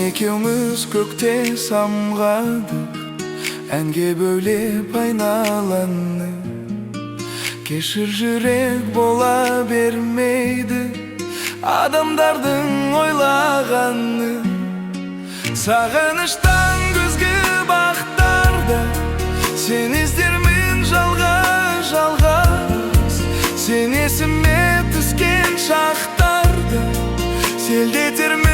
экөөбүз көктө самгадык, әнге бөлеп айналаны. Кешір жүрек бола бермейді адамдардың ойлағаны. Сағыныштан күзгі бақтарда сен іздермін жалғыз. Сен есіме түскен шақтарда селдетермін